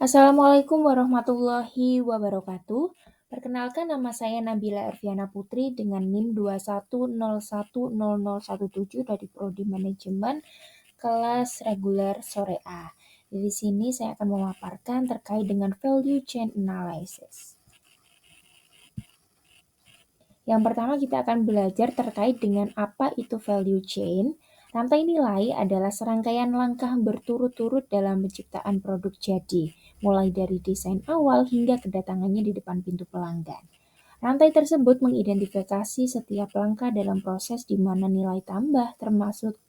Assalamualaikum warahmatullahi wabarakatuh. Perkenalkan nama saya Nabila Erviana Putri dengan NIM 210100017 dari Prodi Manajemen kelas reguler sore A. Di sini saya akan memaparkan terkait dengan value chain analysis. Yang pertama kita akan belajar terkait dengan apa itu value chain. Rantai nilai adalah serangkaian langkah berturut-turut dalam penciptaan produk jadi, mulai dari desain awal hingga kedatangannya di depan pintu pelanggan. Rantai tersebut mengidentifikasi setiap langkah dalam proses di mana nilai tambah termasuk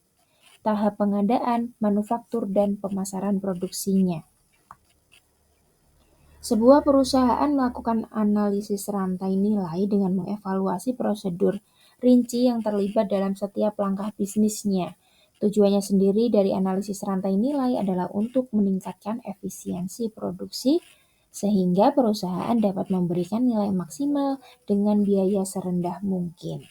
tahap pengadaan, manufaktur, dan pemasaran produksinya. Sebuah perusahaan melakukan analisis rantai nilai dengan mengevaluasi prosedur rinci yang terlibat dalam setiap langkah bisnisnya. Tujuannya sendiri dari analisis rantai nilai adalah untuk meningkatkan efisiensi produksi sehingga perusahaan dapat memberikan nilai maksimal dengan biaya serendah mungkin.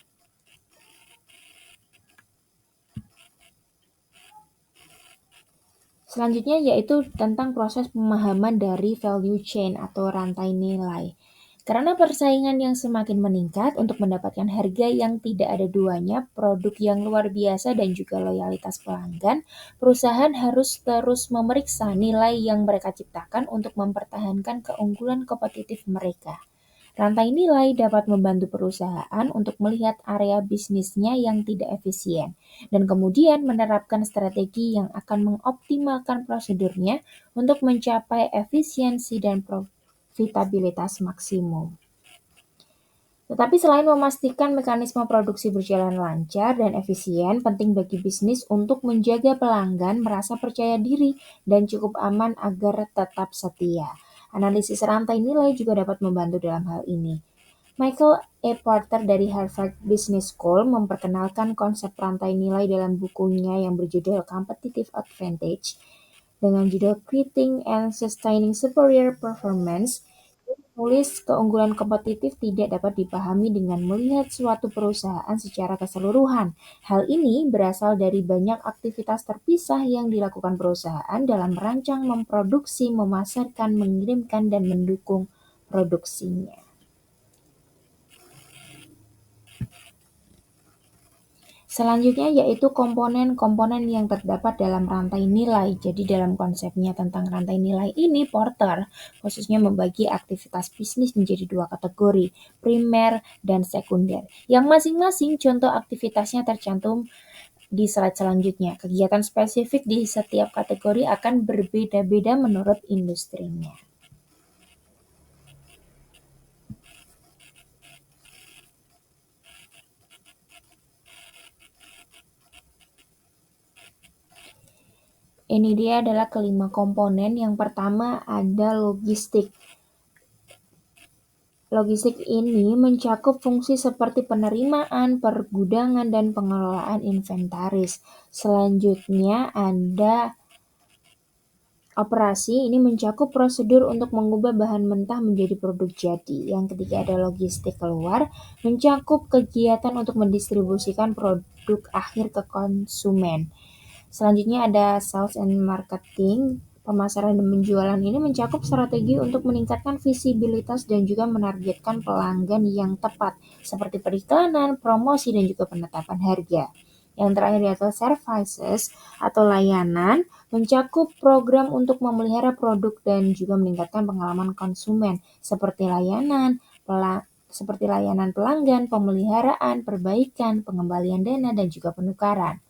Selanjutnya yaitu tentang proses pemahaman dari value chain atau rantai nilai. Karena persaingan yang semakin meningkat untuk mendapatkan harga yang tidak ada duanya, produk yang luar biasa dan juga loyalitas pelanggan, perusahaan harus terus memeriksa nilai yang mereka ciptakan untuk mempertahankan keunggulan kompetitif mereka. Rantai nilai dapat membantu perusahaan untuk melihat area bisnisnya yang tidak efisien dan kemudian menerapkan strategi yang akan mengoptimalkan prosedurnya untuk mencapai efisiensi dan profitabilitas maksimum. Tetapi selain memastikan mekanisme produksi berjalan lancar dan efisien, penting bagi bisnis untuk menjaga pelanggan merasa percaya diri dan cukup aman agar tetap setia. Analisis rantai nilai juga dapat membantu dalam hal ini. Michael A. Porter dari Harvard Business School memperkenalkan konsep rantai nilai dalam bukunya yang berjudul Competitive Advantage dengan judul Creating and Sustaining Superior Performance. Nulis keunggulan kompetitif tidak dapat dipahami dengan melihat suatu perusahaan secara keseluruhan. Hal ini berasal dari banyak aktivitas terpisah yang dilakukan perusahaan dalam merancang, memproduksi, memasarkan, mengirimkan, dan mendukung produksinya. Selanjutnya yaitu komponen-komponen yang terdapat dalam rantai nilai. Jadi dalam konsepnya tentang rantai nilai ini, Porter khususnya membagi aktivitas bisnis menjadi dua kategori, primer dan sekunder. Yang masing-masing contoh aktivitasnya tercantum di slide selanjutnya. Kegiatan spesifik di setiap kategori akan berbeda-beda menurut industrinya. Ini dia adalah kelima komponen. Yang pertama ada logistik. Logistik ini mencakup fungsi seperti penerimaan, pergudangan, dan pengelolaan inventaris. Selanjutnya ada operasi, ini mencakup prosedur untuk mengubah bahan mentah menjadi produk jadi. Yang ketiga ada logistik keluar, mencakup kegiatan untuk mendistribusikan produk akhir ke konsumen. Selanjutnya ada sales and marketing. Pemasaran dan penjualan ini mencakup strategi untuk meningkatkan visibilitas dan juga menargetkan pelanggan yang tepat, seperti periklanan, promosi, dan juga penetapan harga. Yang terakhir adalah services atau layanan, mencakup program untuk memelihara produk dan juga meningkatkan pengalaman konsumen, seperti layanan pelanggan, pemeliharaan, perbaikan, pengembalian dana, dan juga penukaran.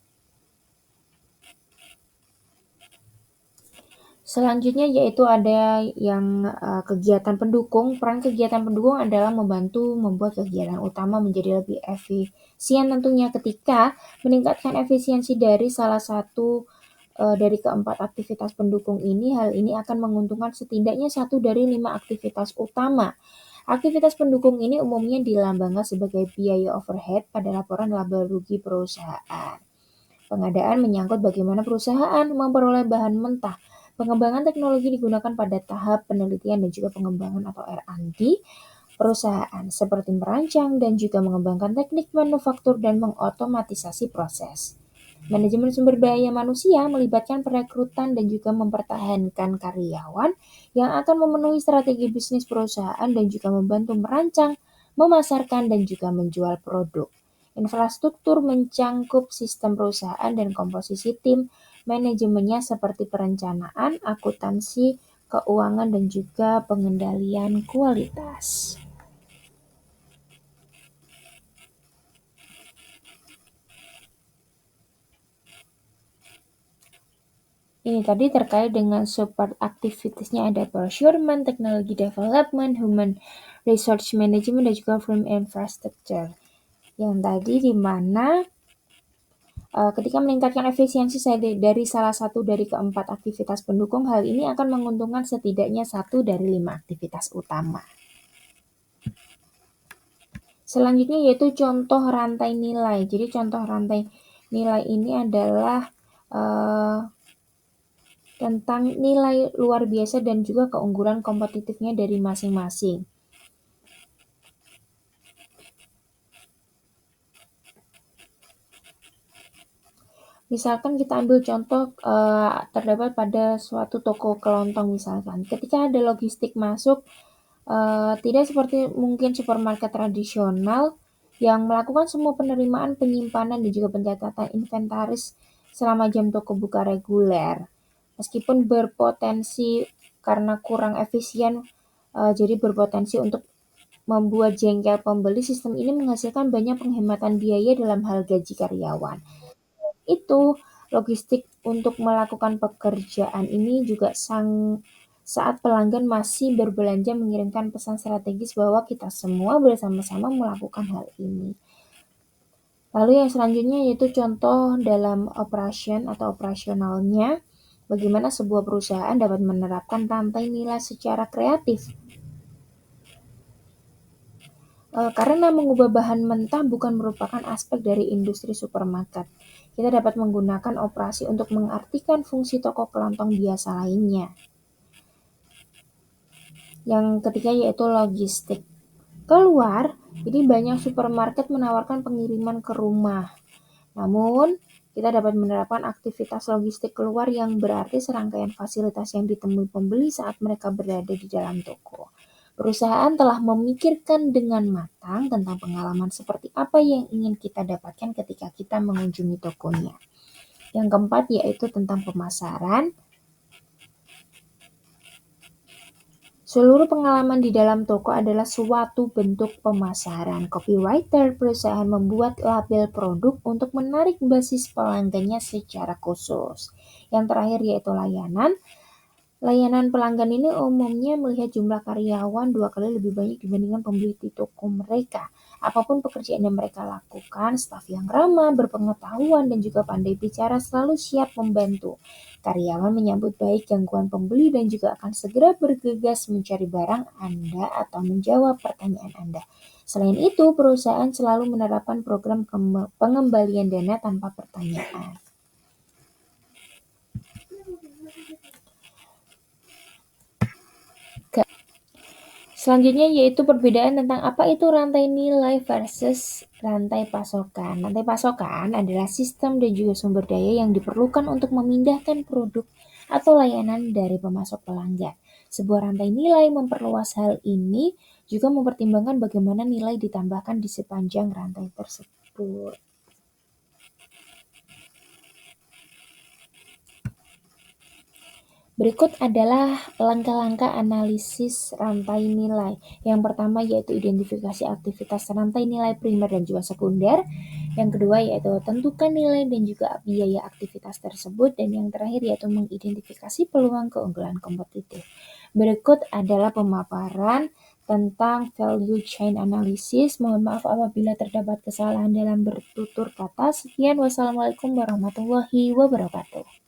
Selanjutnya yaitu ada yang kegiatan pendukung. Peran kegiatan pendukung adalah membantu membuat kegiatan utama menjadi lebih efisien tentunya ketika meningkatkan efisiensi dari salah satu dari keempat aktivitas pendukung ini. Hal ini akan menguntungkan setidaknya 1 dari 5 aktivitas utama. Aktivitas pendukung ini umumnya dilambangkan sebagai biaya overhead pada laporan laba rugi perusahaan. Pengadaan menyangkut bagaimana perusahaan memperoleh bahan mentah. Pengembangan teknologi digunakan pada tahap penelitian dan juga pengembangan atau R&D perusahaan, seperti merancang dan juga mengembangkan teknik manufaktur dan mengotomatisasi proses. Manajemen sumber daya manusia melibatkan perekrutan dan juga mempertahankan karyawan yang akan memenuhi strategi bisnis perusahaan dan juga membantu merancang, memasarkan, dan juga menjual produk. Infrastruktur mencangkup sistem perusahaan dan komposisi tim manajemennya seperti perencanaan, akuntansi, keuangan, dan juga pengendalian kualitas. Ini tadi terkait dengan support activities-nya ada procurement, technology development, human resource management, dan juga firm infrastructure. Yang tadi di mana ketika meningkatkan efisiensi dari salah satu dari keempat aktivitas pendukung, hal ini akan menguntungkan setidaknya satu dari 5 aktivitas utama. Selanjutnya yaitu contoh rantai nilai. Jadi contoh rantai nilai ini adalah tentang nilai luar biasa dan juga keunggulan kompetitifnya dari masing-masing. Misalkan kita ambil contoh terdapat pada suatu toko kelontong misalkan. Ketika ada logistik masuk, tidak seperti mungkin supermarket tradisional yang melakukan semua penerimaan, penyimpanan, dan juga pencatatan inventaris selama jam toko buka reguler. Meskipun berpotensi karena kurang efisien, jadi berpotensi untuk membuat jengkel pembeli, sistem ini menghasilkan banyak penghematan biaya dalam hal gaji karyawan. Itu logistik untuk melakukan pekerjaan ini juga saat pelanggan masih berbelanja mengirimkan pesan strategis bahwa kita semua bersama-sama melakukan hal ini. Lalu yang selanjutnya yaitu contoh dalam operation atau operasionalnya, bagaimana sebuah perusahaan dapat menerapkan rantai nilai secara kreatif. Karena mengubah bahan mentah bukan merupakan aspek dari industri supermarket. Kita dapat menggunakan operasi untuk mengartikan fungsi toko kelontong biasa lainnya. Yang ketiga yaitu logistik. Keluar, jadi banyak supermarket menawarkan pengiriman ke rumah. Namun, kita dapat menerapkan aktivitas logistik keluar yang berarti serangkaian fasilitas yang ditemui pembeli saat mereka berada di dalam toko. Perusahaan telah memikirkan dengan matang tentang pengalaman seperti apa yang ingin kita dapatkan ketika kita mengunjungi tokonya. Yang keempat yaitu tentang pemasaran. Seluruh pengalaman di dalam toko adalah suatu bentuk pemasaran. Copywriter perusahaan membuat label produk untuk menarik basis pelanggannya secara khusus. Yang terakhir yaitu layanan. Layanan pelanggan ini umumnya melihat jumlah karyawan 2 kali lebih banyak dibandingkan pembeli di toko mereka. Apapun pekerjaan yang mereka lakukan, staf yang ramah, berpengetahuan, dan juga pandai bicara selalu siap membantu. Karyawan menyambut baik gangguan pembeli dan juga akan segera bergegas mencari barang Anda atau menjawab pertanyaan Anda. Selain itu, perusahaan selalu menerapkan program pengembalian dana tanpa pertanyaan. Selanjutnya yaitu perbedaan tentang apa itu rantai nilai versus rantai pasokan. Rantai pasokan adalah sistem dan juga sumber daya yang diperlukan untuk memindahkan produk atau layanan dari pemasok pelanggan. Sebuah rantai nilai memperluas hal ini juga mempertimbangkan bagaimana nilai ditambahkan di sepanjang rantai tersebut. Berikut adalah langkah-langkah analisis rantai nilai. Yang pertama yaitu identifikasi aktivitas rantai nilai primer dan juga sekunder. Yang kedua yaitu tentukan nilai dan juga biaya aktivitas tersebut. Dan yang terakhir yaitu mengidentifikasi peluang keunggulan kompetitif. Berikut adalah pemaparan tentang value chain analysis. Mohon maaf apabila terdapat kesalahan dalam bertutur kata. Sekian, wassalamualaikum warahmatullahi wabarakatuh.